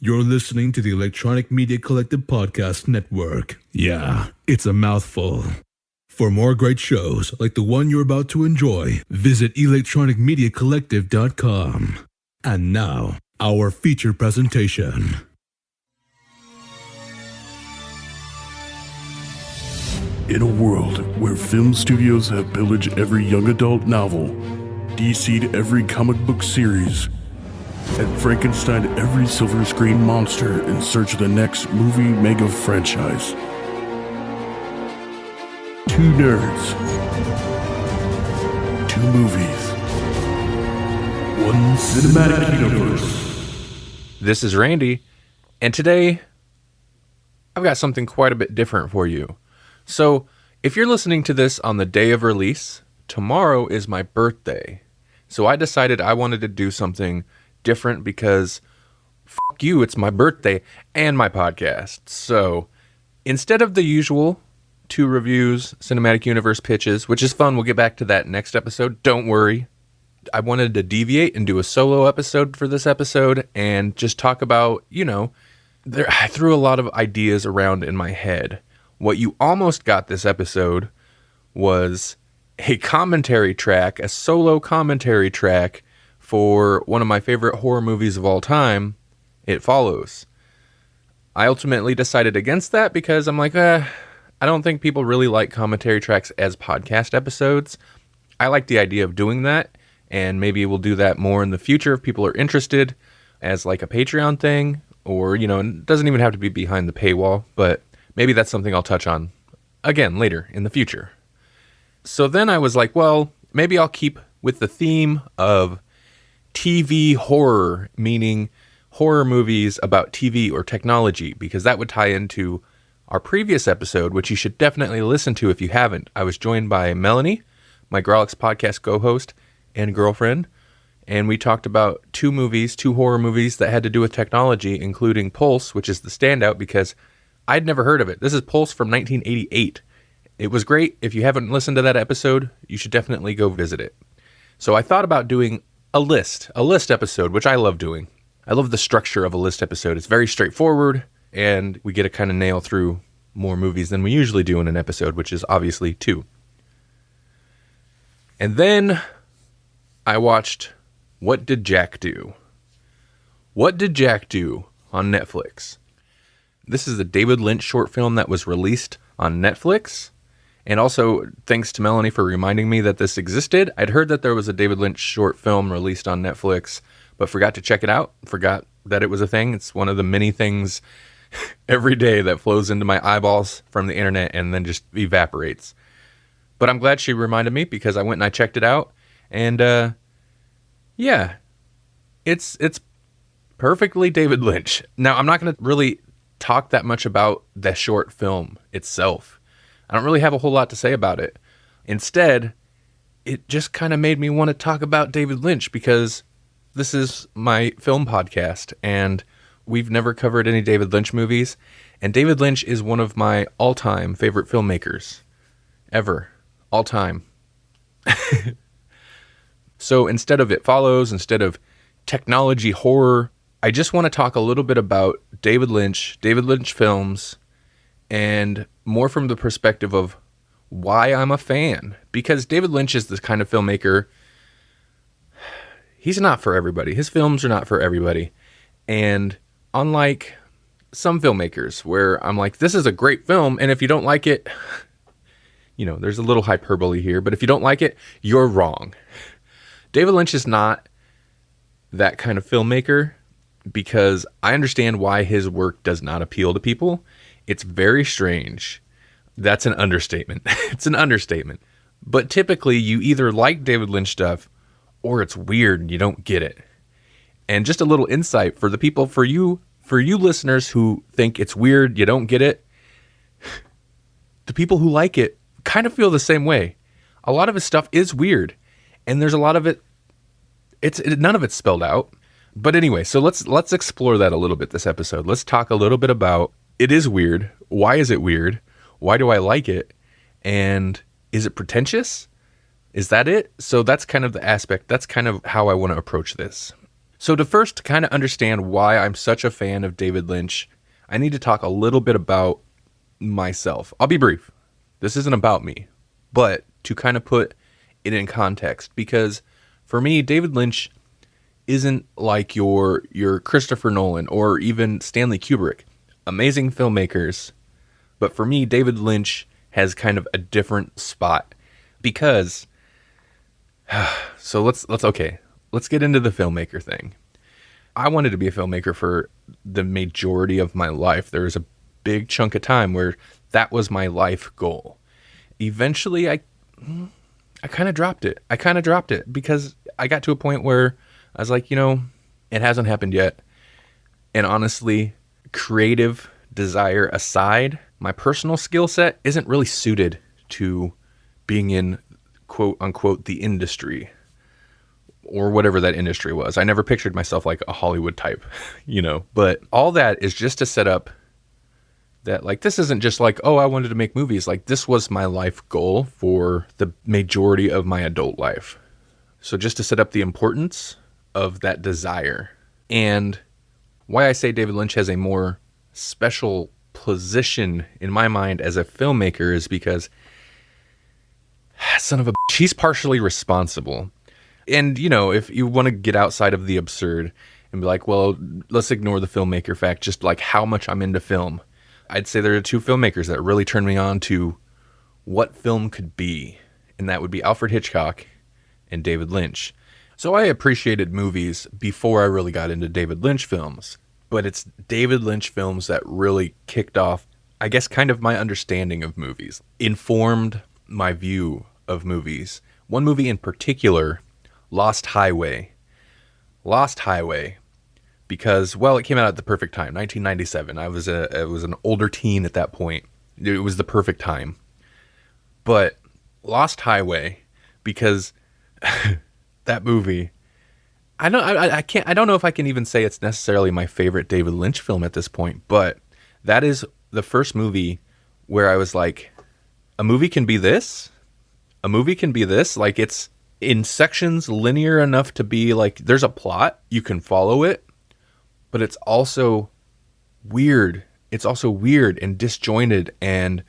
You're listening to the Electronic Media Collective Podcast Network. Yeah, it's a mouthful. For more great shows like the one you're about to enjoy, visit electronicmediacollective.com. And now, our feature presentation. In a world where film studios have pillaged every young adult novel, DC'd every comic book series, and Frankenstein every silver screen monster in search of the next movie mega franchise. Two nerds, two movies, one cinematic universe. This is Randy, and today I've got something quite a bit different for you. So, if you're listening to this on the day of release, tomorrow is my birthday. So I decided I wanted to do something different because, fuck you, it's my birthday and my podcast. So, instead of the usual 2 reviews, Cinematic Universe pitches, which is fun, we'll get back to that next episode, don't worry. I wanted to deviate and do a solo episode for this episode and just talk about, I threw a lot of ideas around in my head. What you almost got this episode was a commentary track, a solo commentary track for one of my favorite horror movies of all time, It Follows. I ultimately decided against that because I'm like, I don't think people really like commentary tracks as podcast episodes. I like the idea of doing that, and maybe we'll do that more in the future if people are interested as like a Patreon thing, or, it doesn't even have to be behind the paywall, but maybe that's something I'll touch on again later in the future. So then I was like, well, maybe I'll keep with the theme of TV horror, meaning horror movies about TV or technology, because that would tie into our previous episode, which you should definitely listen to if you haven't. I was joined by Melanie, my Grawlix podcast co-host and girlfriend, and we talked about 2 horror movies that had to do with technology, including Pulse, which is the standout because I'd never heard of it. This is Pulse from 1988. It was great. If you haven't listened to that episode, you should definitely go visit it. So I thought about doing a list episode, which I love doing. I love the structure of a list episode. It's very straightforward, and we get to kind of nail through more movies than we usually do in an episode, which is obviously 2. And then I watched What Did Jack Do? What Did Jack Do on Netflix? This is a David Lynch short film that was released on Netflix. And also, thanks to Melanie for reminding me that this existed. I'd heard that there was a David Lynch short film released on Netflix, but forgot to check it out. Forgot that it was a thing. It's one of the many things every day that flows into my eyeballs from the internet and then just evaporates. But I'm glad she reminded me because I went and I checked it out. And, yeah, it's perfectly David Lynch. Now, I'm not going to really talk that much about the short film itself. I don't really have a whole lot to say about it. Instead, it just kind of made me want to talk about David Lynch because this is my film podcast and we've never covered any David Lynch movies. And David Lynch is one of my all-time favorite filmmakers ever. All time. So instead of It Follows, instead of technology horror, I just want to talk a little bit about David Lynch films, and more from the perspective of why I'm a fan. Because David Lynch is the kind of filmmaker, he's not for everybody. His films are not for everybody. And unlike some filmmakers where I'm like, this is a great film, and if you don't like it, there's a little hyperbole here, but if you don't like it, you're wrong. David Lynch is not that kind of filmmaker, because I understand why his work does not appeal to people. It's very strange. That's an understatement. It's an understatement. But typically, you either like David Lynch stuff, or it's weird and you don't get it. And just a little insight for the people, for you listeners who think it's weird, you don't get it, the people who like it kind of feel the same way. A lot of his stuff is weird, and there's a lot of it, none of it's spelled out. But anyway, so let's explore that a little bit this episode. Let's talk a little bit about it is weird. Why is it weird? Why do I like it? And is it pretentious? Is that it? So that's kind of the aspect. That's kind of how I want to approach this. So to first kind of understand why I'm such a fan of David Lynch, I need to talk a little bit about myself. I'll be brief. This isn't about me, but to kind of put it in context, because for me, David Lynch isn't like your Christopher Nolan or even Stanley Kubrick. Amazing filmmakers, but for me, David Lynch has kind of a different spot because so let's get into the filmmaker thing. I wanted to be a filmmaker for the majority of my life. There was a big chunk of time where that was my life goal. Eventually, I kind of dropped it. Because I got to a point where I was like, it hasn't happened yet. And honestly, creative desire aside, my personal skill set isn't really suited to being in quote unquote the industry or whatever that industry was. I never pictured myself like a Hollywood type, but all that is just to set up that like, this isn't just like, oh, I wanted to make movies. Like this was my life goal for the majority of my adult life. So just to set up the importance of that desire and why I say David Lynch has a more special position in my mind as a filmmaker is because son of a bitch, he's partially responsible. And, if you want to get outside of the absurd and be like, well, let's ignore the filmmaker fact, just like how much I'm into film. I'd say there are two filmmakers that really turned me on to what film could be. And that would be Alfred Hitchcock and David Lynch. So I appreciated movies before I really got into David Lynch films. But it's David Lynch films that really kicked off, I guess, kind of my understanding of movies, informed my view of movies. One movie in particular, Lost Highway, because, well, it came out at the perfect time, 1997. I was an older teen at that point. It was the perfect time. But Lost Highway, because that movie, I don't know if I can even say it's necessarily my favorite David Lynch film at this point, but that is the first movie where I was like, a movie can be this? A movie can be this? Like, it's in sections linear enough to be like, there's a plot, you can follow it, but it's also weird. It's also weird and disjointed, and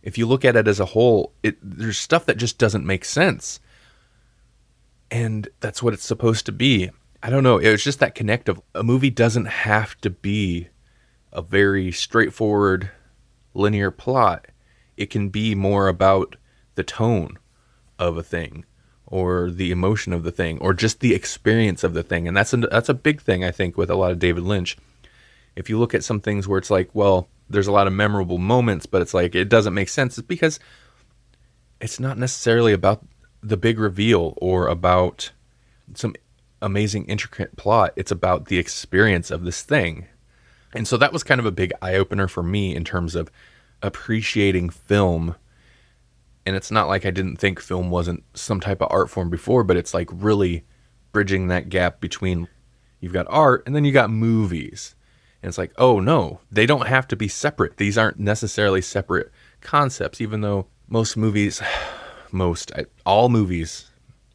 if you look at it as a whole, there's stuff that just doesn't make sense. And that's what it's supposed to be. I don't know. It was just that connective. A movie doesn't have to be a very straightforward, linear plot. It can be more about the tone of a thing or the emotion of the thing or just the experience of the thing. And that's a big thing, I think, with a lot of David Lynch. If you look at some things where it's like, well, there's a lot of memorable moments, but it's like it doesn't make sense. It's because it's not necessarily about the big reveal or about some amazing intricate plot. It's about the experience of this thing. And so that was kind of a big eye-opener for me in terms of appreciating film. And it's not like I didn't think film wasn't some type of art form before, but it's like really bridging that gap between you've got art and then you got movies. And it's like, oh no, they don't have to be separate. These aren't necessarily separate concepts, even though all movies,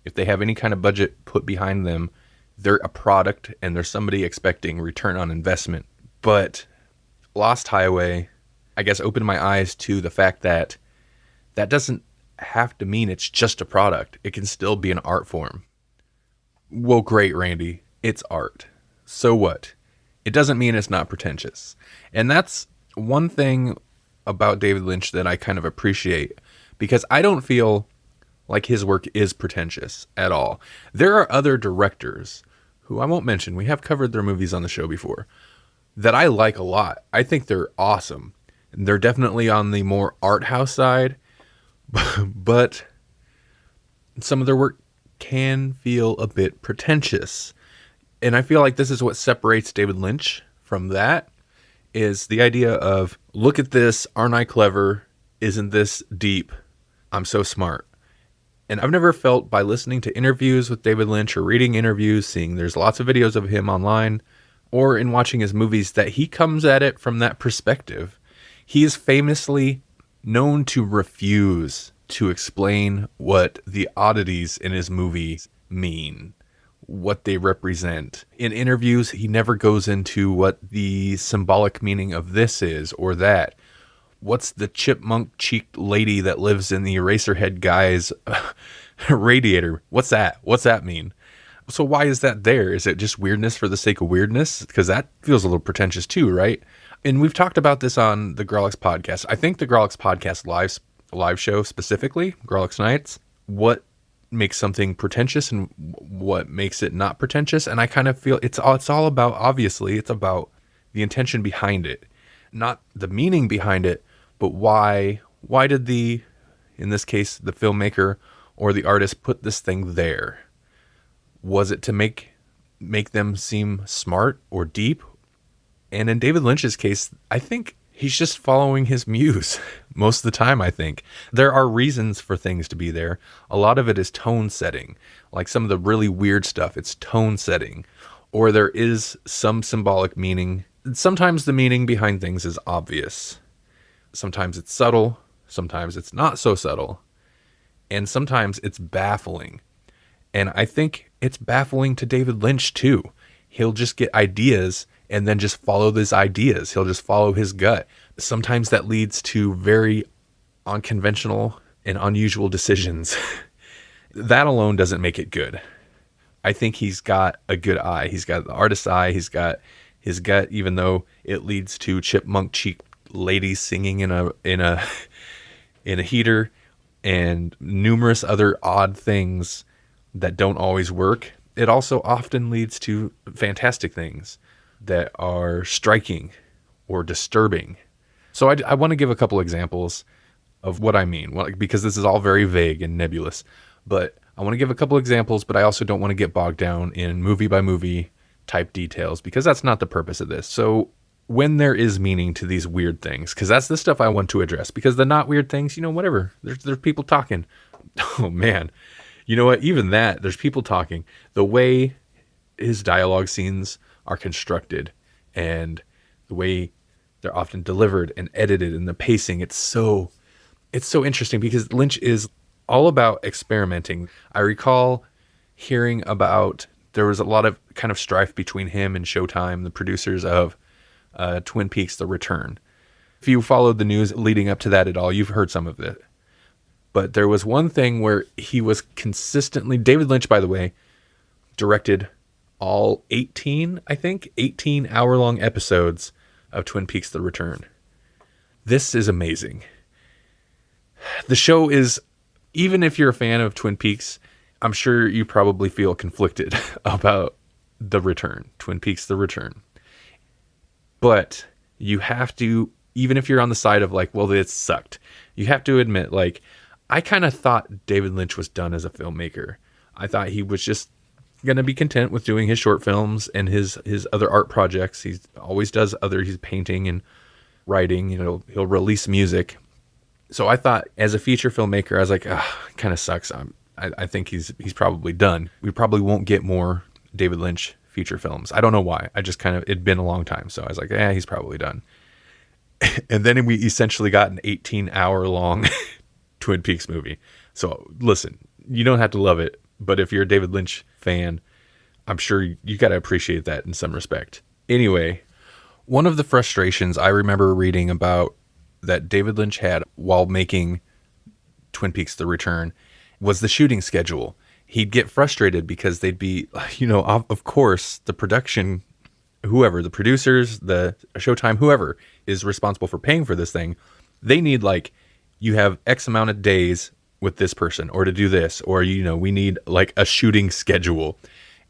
if they have any kind of budget put behind them, they're a product and there's somebody expecting return on investment. But Lost Highway, I guess, opened my eyes to the fact that that doesn't have to mean it's just a product. It can still be an art form. Well, great, Randy. It's art. So what? It doesn't mean it's not pretentious. And that's one thing about David Lynch that I kind of appreciate, because I don't feel like his work is pretentious at all. There are other directors who I won't mention, we have covered their movies on the show before, that I like a lot. I think they're awesome. And they're definitely on the more art house side, but some of their work can feel a bit pretentious. And I feel like this is what separates David Lynch from that, is the idea of, look at this, aren't I clever? Isn't this deep? I'm so smart. And I've never felt, by listening to interviews with David Lynch or reading interviews, seeing there's lots of videos of him online, or in watching his movies, that he comes at it from that perspective. He is famously known to refuse to explain what the oddities in his movies mean. what they represent. In interviews, he never goes into what the symbolic meaning of this is or that. What's the chipmunk-cheeked lady that lives in the Eraserhead guy's radiator? What's that? What's that mean? So why is that there? Is it just weirdness for the sake of weirdness? Because that feels a little pretentious too, right? And we've talked about this on the Grawlix podcast. I think the Grawlix podcast live show specifically, Grawlix Nights, what makes something pretentious and what makes it not pretentious. And I kind of feel it's all about, obviously, it's about the intention behind it, not the meaning behind it, but why did in this case, the filmmaker or the artist put this thing there? Was it to make them seem smart or deep? And in David Lynch's case, I think he's just following his muse most of the time, I think. There are reasons for things to be there. A lot of it is tone setting. Like some of the really weird stuff, it's tone setting. Or there is some symbolic meaning. Sometimes the meaning behind things is obvious. Sometimes it's subtle. Sometimes it's not so subtle. And sometimes it's baffling. And I think it's baffling to David Lynch too. He'll just get ideas and then just follow those ideas. He'll just follow his gut. Sometimes that leads to very unconventional and unusual decisions. That alone doesn't make it good. I think he's got a good eye. He's got the artist's eye. He's got his gut, even though it leads to chipmunk cheek ladies singing in a heater and numerous other odd things that don't always work. It also often leads to fantastic things that are striking or disturbing. So I want to give a couple examples of what I mean, because this is all very vague and nebulous. But I want to give a couple examples, but I also don't want to get bogged down in movie by movie type details, because that's not the purpose of this. So when there is meaning to these weird things, because that's the stuff I want to address, because the not weird things, whatever, there's people talking. Oh man, you know what? Even that, there's people talking. The way his dialogue scenes are constructed and the way they're often delivered and edited and the pacing, it's so interesting because Lynch is all about experimenting. I recall hearing about, there was a lot of kind of strife between him and Showtime, the producers of Twin Peaks: The Return. If you followed the news leading up to that at all, you've heard some of it. But there was one thing where he was consistently, David Lynch, by the way, directed all 18 hour-long episodes of Twin Peaks: The Return. This is amazing. The show is, even if you're a fan of Twin Peaks, I'm sure you probably feel conflicted about The Return, Twin Peaks: The Return. But you have to, even if you're on the side of like, well, it sucked, you have to admit, like, I kind of thought David Lynch was done as a filmmaker. I thought he was just going to be content with doing his short films and his other art projects. He always does he's painting and writing, he'll release music. So I thought as a feature filmmaker, I was like, it kind of sucks. I think he's probably done. We probably won't get more David Lynch feature films. I don't know why. I just it'd been a long time. So I was like, he's probably done. And then we essentially got an 18-hour-long Twin Peaks movie. So listen, you don't have to love it, but if you're a David Lynch fan, I'm sure you got to appreciate that in some respect. Anyway, one of the frustrations I remember reading about that David Lynch had while making Twin Peaks: The Return was the shooting schedule. He'd get frustrated because they'd be, of course, the production, whoever, the producers, the Showtime, whoever is responsible for paying for this thing, they need you have X amount of days with this person or to do this, or, we need a shooting schedule.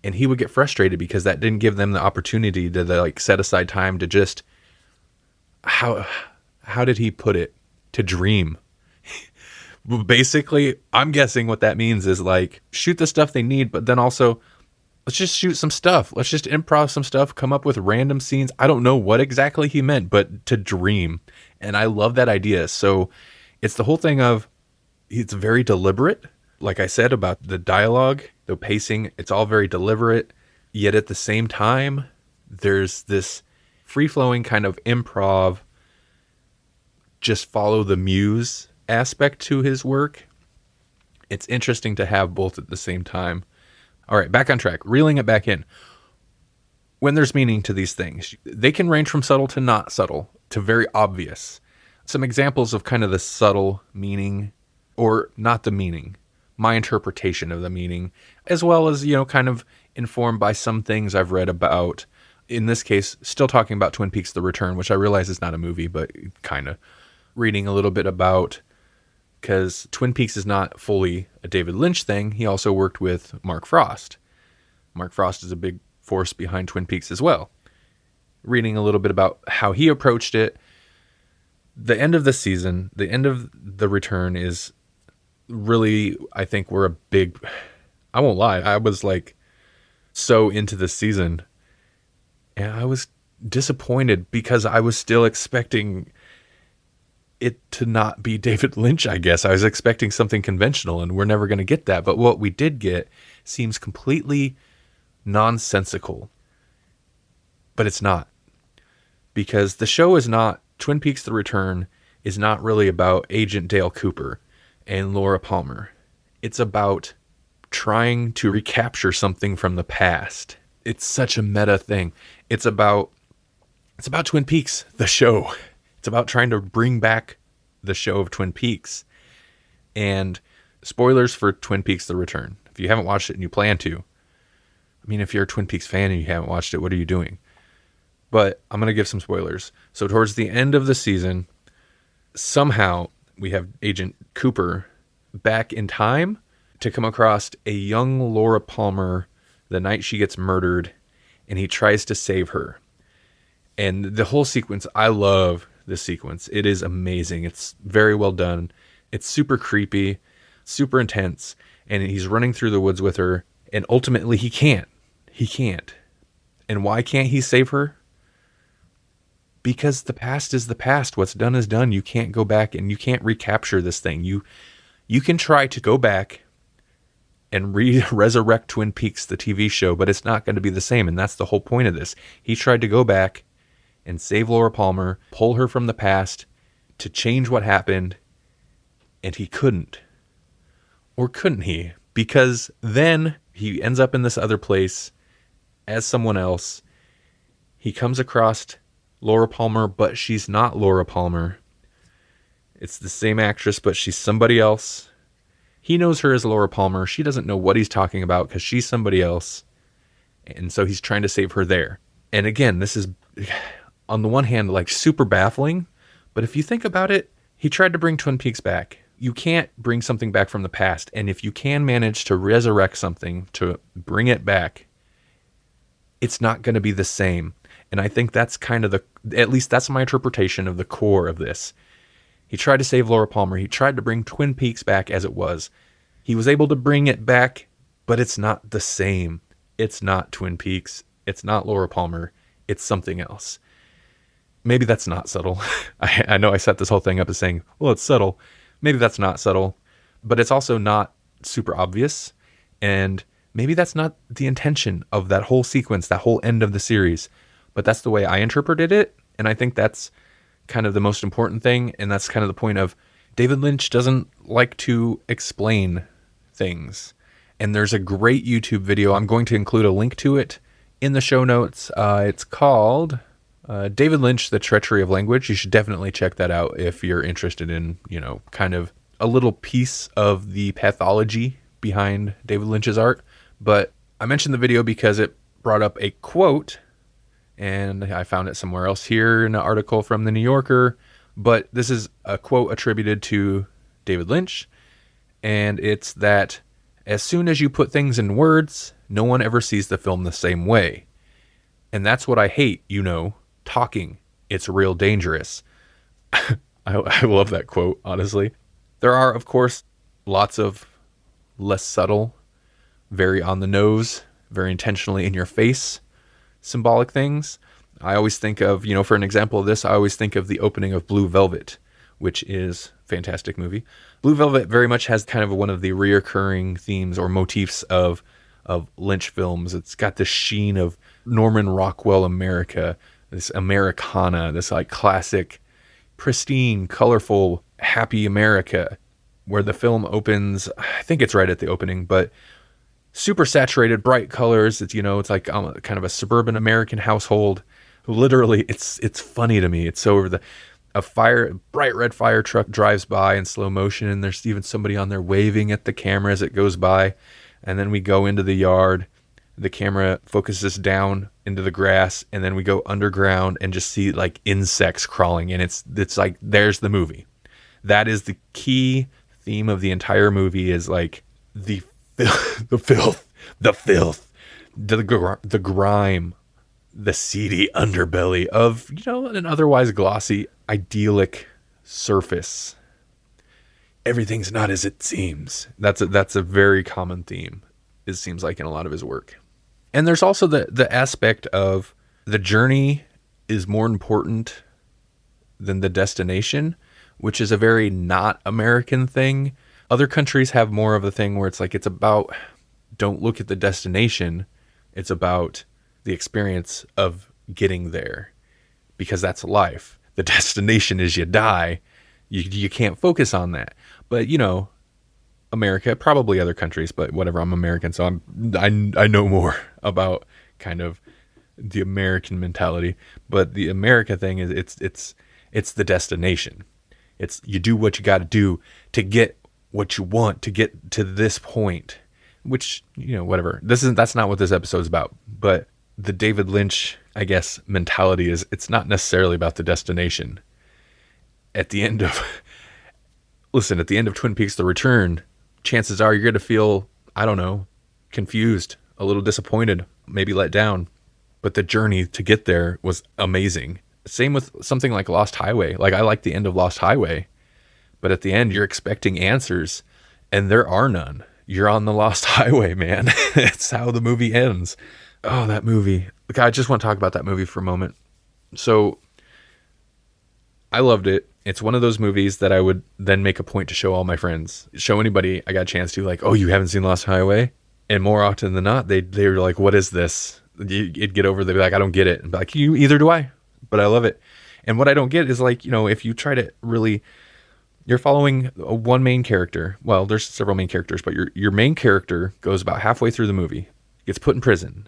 And he would get frustrated because that didn't give them the opportunity to set aside time to just, how did he put it? To dream. Basically, I'm guessing what that means is shoot the stuff they need, but then also let's just shoot some stuff. Let's just improv some stuff, come up with random scenes. I don't know what exactly he meant, but to dream. And I love that idea. So it's the whole thing of, it's very deliberate. Like I said about the dialogue, the pacing, it's all very deliberate. Yet at the same time, there's this free-flowing kind of improv, just follow the muse aspect to his work. It's interesting to have both at the same time. All right, back on track, reeling it back in. When there's meaning to these things, they can range from subtle to not subtle to very obvious. Some examples of kind of the subtle meaning, or not the meaning, my interpretation of the meaning, as well as, kind of informed by some things I've read about. In this case, still talking about Twin Peaks: The Return, which I realize is not a movie, but kind of reading a little bit about, because Twin Peaks is not fully a David Lynch thing. He also worked with Mark Frost. Mark Frost is a big force behind Twin Peaks as well. Reading a little bit about how he approached it. The end of the season, the end of The Return is really, I think we're a big, I won't lie, I was like so into this season, and I was disappointed because I was still expecting it to not be David Lynch, I guess. I was expecting something conventional, and we're never going to get that. But what we did get seems completely nonsensical. But it's not. Because the show is not, Twin Peaks: The Return is not really about Agent Dale Cooper and Laura Palmer. It's about trying to recapture something from the past. It's such a meta thing. It's about Twin Peaks, the show. It's about trying to bring back the show of Twin Peaks. And spoilers for Twin Peaks: The Return. If you haven't watched it and you plan to, I mean, if you're a Twin Peaks fan and you haven't watched it, what are you doing? But I'm going to give some spoilers. So towards the end of the season, somehow we have Agent Cooper back in time to come across a young Laura Palmer the night she gets murdered, and he tries to save her. And the whole sequence, I love this sequence. It is amazing. It's very well done. It's super creepy, super intense, and he's running through the woods with her, and ultimately he can't. He can't. And why can't he save her? Because the past is the past. What's done is done. You can't go back and you can't recapture this thing. You can try to go back and resurrect Twin Peaks, the TV show, but it's not going to be the same. And that's the whole point of this. He tried to go back and save Laura Palmer, pull her from the past to change what happened, and he couldn't. Or couldn't he? Because then he ends up in this other place as someone else. He comes across Laura Palmer, but she's not Laura Palmer. It's the same actress, but she's somebody else. He knows her as Laura Palmer. She doesn't know what he's talking about because she's somebody else. And so he's trying to save her there. And again, this is, on the one hand, like super baffling. But if you think about it, he tried to bring Twin Peaks back. You can't bring something back from the past. And if you can manage to resurrect something, to bring it back, it's not going to be the same. And I think that's kind of at least that's my interpretation of the core of this. He tried to save Laura Palmer. He tried to bring Twin Peaks back as it was. He was able to bring it back, but it's not the same. It's not Twin Peaks. It's not Laura Palmer. It's something else. Maybe that's not subtle. I know I set this whole thing up as saying, well, it's subtle. Maybe that's not subtle, but it's also not super obvious. And maybe that's not the intention of that whole sequence, that whole end of the series. But that's the way I interpreted it. And I think that's kind of the most important thing. And that's kind of the point of David Lynch doesn't like to explain things. And there's a great YouTube video. I'm going to include a link to it in the show notes. It's called David Lynch, The Treachery of Language. You should definitely check that out if you're interested in, kind of a little piece of the pathology behind David Lynch's art. But I mentioned the video because it brought up a quote, and I found it somewhere else here in an article from The New Yorker. But this is a quote attributed to David Lynch, and it's that as soon as you put things in words, no one ever sees the film the same way. And that's what I hate, talking. It's real dangerous. I love that quote, honestly. There are, of course, lots of less subtle, very on the nose, very intentionally in your face symbolic things. I always think of, for an example of this, I always think of the opening of Blue Velvet, which is a fantastic movie. Blue Velvet very much has kind of one of the reoccurring themes or motifs of Lynch films. It's got this sheen of Norman Rockwell America, this Americana, this like classic, pristine, colorful, happy America, where the film opens, I think it's right at the opening, but super saturated, bright colors. It's, it's like kind of a suburban American household. Literally, it's funny to me. It's so over a bright red fire truck drives by in slow motion, and there's even somebody on there waving at the camera as it goes by. And then we go into the yard. The camera focuses down into the grass, and then we go underground and just see like insects crawling. And it's like, there's the movie. That is the key theme of the entire movie, is like the filth, the grime, the seedy underbelly of, an otherwise glossy, idyllic surface. Everything's not as it seems. That's a very common theme, it seems like, in a lot of his work. And there's also the aspect of the journey is more important than the destination, which is a very not American thing. Other countries have more of a thing where it's like, it's about, don't look at the destination. It's about the experience of getting there, because that's life. The destination is you die. You can't focus on that. But, America, probably other countries, but whatever, I'm American, so I know more about kind of the American mentality. But the America thing is it's the destination. It's, you do what you got to do to get what you want, to get to this point, which, whatever. That's not what this episode's about. But the David Lynch, I guess, mentality is, it's not necessarily about the destination. At the end of Twin Peaks: The Return, chances are you're going to feel, I don't know, confused, a little disappointed, maybe let down. But the journey to get there was amazing. Same with something like Lost Highway. Like, I like the end of Lost Highway, but at the end you're expecting answers, and there are none. You're on the Lost Highway, man. It's how the movie ends. Oh, that movie. Look, I just want to talk about that movie for a moment. So, I loved it. It's one of those movies that I would then make a point to show all my friends, show anybody I got a chance to, like, oh, you haven't seen Lost Highway? And more often than not, they were like, what is this? You'd get over, they'd be like, I don't get it. And be like, either do I, but I love it. And what I don't get is, like, if you try to really, you're following one main character. Well, there's several main characters, but your main character goes about halfway through the movie, gets put in prison,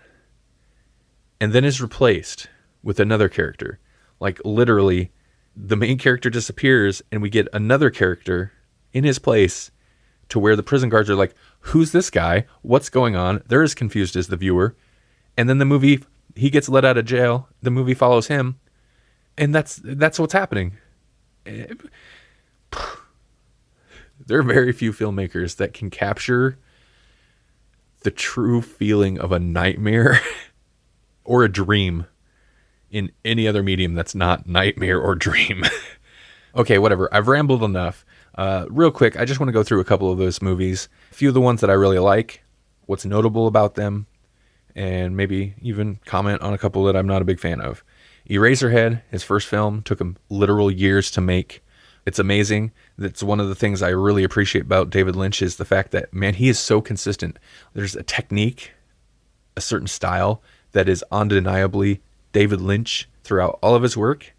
and then is replaced with another character. Like, literally, the main character disappears, and we get another character in his place, to where the prison guards are like, who's this guy? What's going on? They're as confused as the viewer. And then the movie, he gets let out of jail. The movie follows him. And that's what's happening. There are very few filmmakers that can capture the true feeling of a nightmare or a dream in any other medium that's not nightmare or dream. Okay, whatever. I've rambled enough. Real quick, I just want to go through a couple of those movies. A few of the ones that I really like, what's notable about them, and maybe even comment on a couple that I'm not a big fan of. Eraserhead, his first film, took him literal years to make. It's amazing. That's one of the things I really appreciate about David Lynch, is the fact that, man, he is so consistent. There's a technique, a certain style that is undeniably David Lynch throughout all of his work,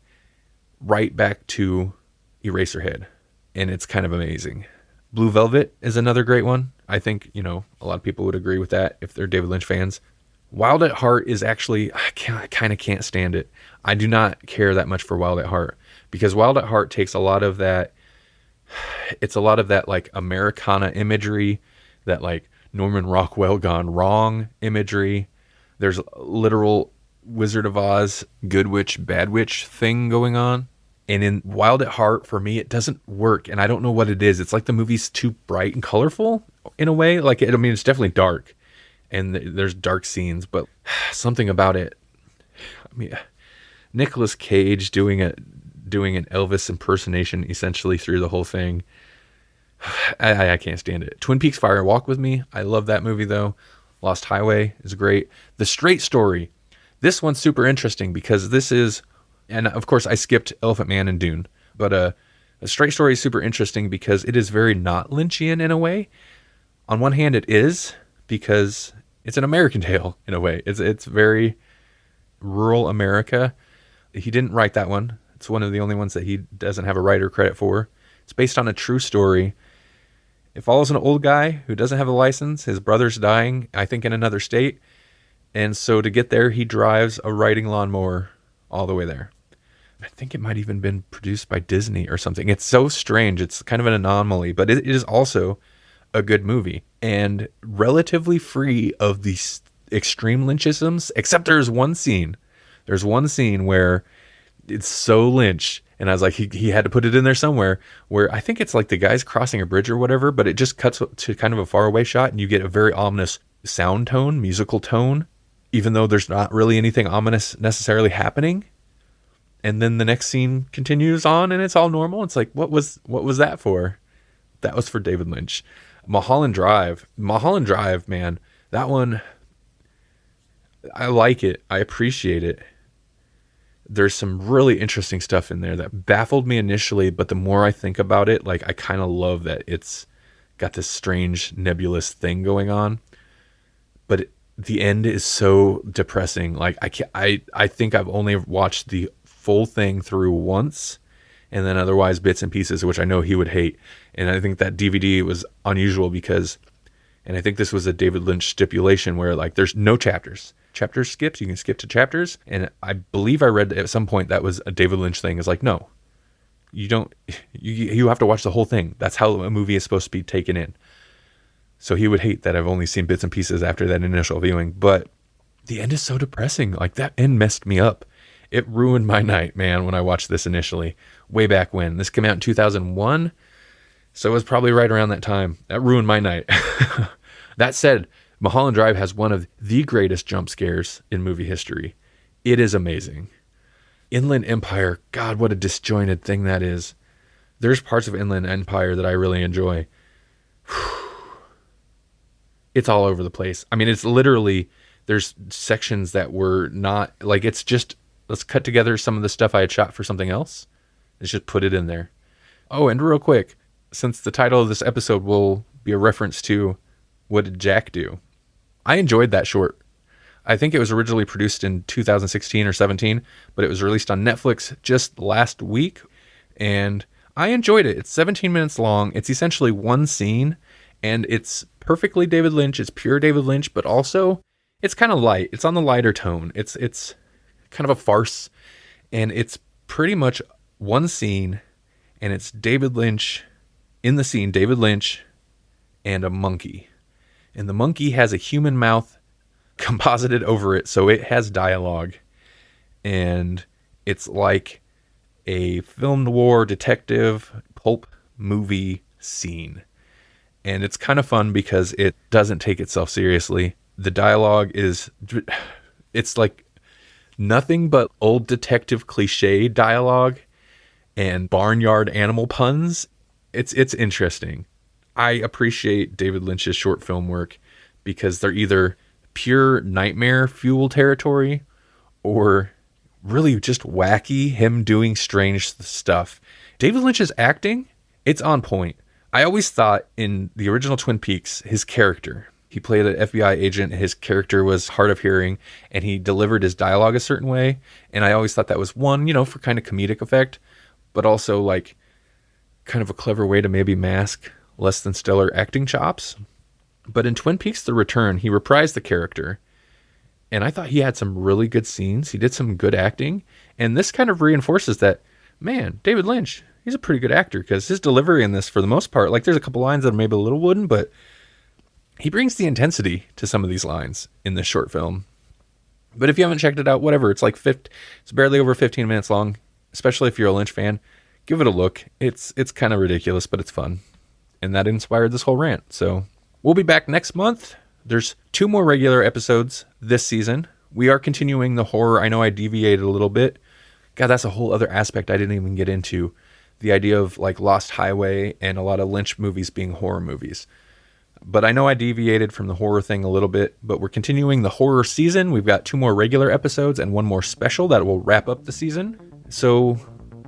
right back to Eraserhead. And it's kind of amazing. Blue Velvet is another great one. I think, a lot of people would agree with that if they're David Lynch fans. Wild at Heart is actually, I kind of can't stand it. I do not care that much for Wild at Heart, because Wild at Heart takes a lot of that, it's a lot of that like Americana imagery, that like Norman Rockwell gone wrong imagery. There's literal Wizard of Oz, good witch, bad witch thing going on. And in Wild at Heart, for me, it doesn't work. And I don't know what it is. It's like the movie's too bright and colorful in a way. Like, it's definitely dark. And there's dark scenes, but something about it. I mean, Nicolas Cage doing an Elvis impersonation essentially through the whole thing. I can't stand it. Twin Peaks Fire and Walk with Me. I love that movie, though. Lost Highway is great. The Straight Story. This one's super interesting because this is, and of course I skipped Elephant Man and Dune, but A Straight Story is super interesting because it is very not Lynchian in a way. On one hand, it is, because it's an American tale in a way. It's very rural America. He didn't write that one. It's one of the only ones that he doesn't have a writer credit for. It's based on a true story. It follows an old guy who doesn't have a license. His brother's dying, I think, in another state. And so to get there, he drives a riding lawnmower all the way there. I think it might even been produced by Disney or something. It's so strange. It's kind of an anomaly, but it is also a good movie and relatively free of these extreme Lynchisms, except there's one scene. There's one scene where it's so Lynch, and I was like, he had to put it in there somewhere, where I think it's like the guy's crossing a bridge or whatever, but it just cuts to kind of a faraway shot, and you get a very ominous sound tone, musical tone, even though there's not really anything ominous necessarily happening. And then the next scene continues on, and it's all normal. It's like, what was that for? That was for David Lynch. Mulholland Drive, man, that one, I like it. I appreciate it. There's some really interesting stuff in there that baffled me initially, but the more I think about it, like, I kind of love that it's got this strange nebulous thing going on. But the end is so depressing. Like, I think I've only watched the full thing through once, and then otherwise bits and pieces, which I know he would hate. And I think that DVD was unusual because, and I think this was a David Lynch stipulation where, like, there's no chapters. Chapter skips, you can skip to chapters. And I believe I read at some point that was a David Lynch thing. It's like, no, you don't, you have to watch the whole thing. That's how a movie is supposed to be taken in. So he would hate that I've only seen bits and pieces after that initial viewing. But the end is so depressing. Like, that end messed me up. It ruined my night, man, when I watched this initially, way back when. This came out in 2001, so it was probably right around that time. That ruined my night. That said, Mulholland Drive has one of the greatest jump scares in movie history. It is amazing. Inland Empire, God, what a disjointed thing that is. There's parts of Inland Empire that I really enjoy. It's all over the place. I mean, it's literally, there's sections that were not, like, it's just, let's cut together some of the stuff I had shot for something else. Let's just put it in there. Oh, and real quick, since the title of this episode will be a reference to What Did Jack Do? I enjoyed that short. I think it was originally produced in 2016 or 17, but it was released on Netflix just last week, and I enjoyed it. It's 17 minutes long. It's essentially one scene, and it's perfectly David Lynch. It's pure David Lynch, but also it's kind of light. It's on the lighter tone. It's kind of a farce, and it's pretty much one scene, and it's David Lynch in the scene, David Lynch and a monkey, and the monkey has a human mouth composited over it, so it has dialogue, and it's like a film noir detective pulp movie scene, and it's kind of fun because it doesn't take itself seriously. The dialogue is, it's like nothing but old detective cliche dialogue and barnyard animal puns. It's interesting. I appreciate David Lynch's short film work because they're either pure nightmare fuel territory or really just wacky, him doing strange stuff. David Lynch's acting, it's on point. I always thought in the original Twin Peaks, his character, he played an FBI agent, his character was hard of hearing, and he delivered his dialogue a certain way. And I always thought that was one, for kind of comedic effect, but also like kind of a clever way to maybe mask less than stellar acting chops. But in Twin Peaks The Return, he reprised the character, and I thought he had some really good scenes. He did some good acting, and this kind of reinforces that, man, David Lynch, he's a pretty good actor, because his delivery in this, for the most part, like, there's a couple lines that are maybe a little wooden, but he brings the intensity to some of these lines in this short film. But if you haven't checked it out, whatever, it's barely over 15 minutes long, especially if you're a Lynch fan. Give it a look. It's kind of ridiculous, but it's fun. And that inspired this whole rant. So we'll be back next month. There's 2 more regular episodes this season. We are continuing the horror. I know I deviated a little bit. God, that's a whole other aspect I didn't even get into. The idea of like Lost Highway and a lot of Lynch movies being horror movies. But I know I deviated from the horror thing a little bit, but we're continuing the horror season. We've got 2 more regular episodes and 1 more special that will wrap up the season. So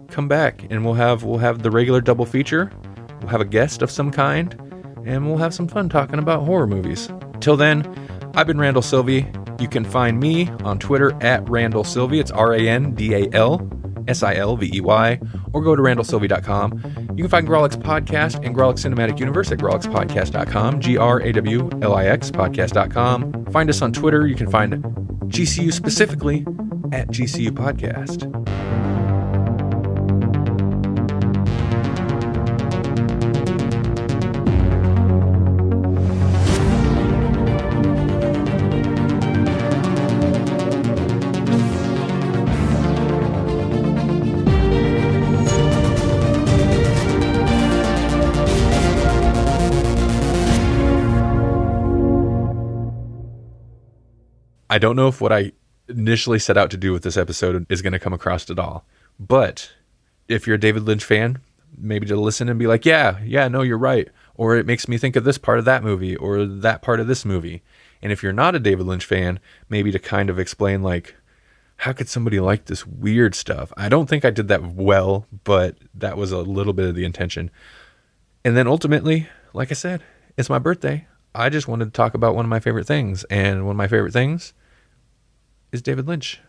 come back and we'll have the regular double feature. We'll have a guest of some kind, and we'll have some fun talking about horror movies. Till then, I've been Randall Sylvie. You can find me on Twitter at Randall Sylvie. It's RANDAL Silvey, or go to randallsylvie.com. You can find Grawlix Podcast and Grawlix Cinematic Universe at grawlixpodcast.com, GRAWLIX podcast.com. Find us on Twitter. You can find GCU specifically at GCU Podcast. I don't know if what I initially set out to do with this episode is going to come across at all. But if you're a David Lynch fan, maybe to listen and be like, yeah, no, you're right. Or it makes me think of this part of that movie or that part of this movie. And if you're not a David Lynch fan, maybe to kind of explain, like, how could somebody like this weird stuff? I don't think I did that well, but that was a little bit of the intention. And then ultimately, like I said, it's my birthday. I just wanted to talk about one of my favorite things. And one of my favorite things is David Lynch.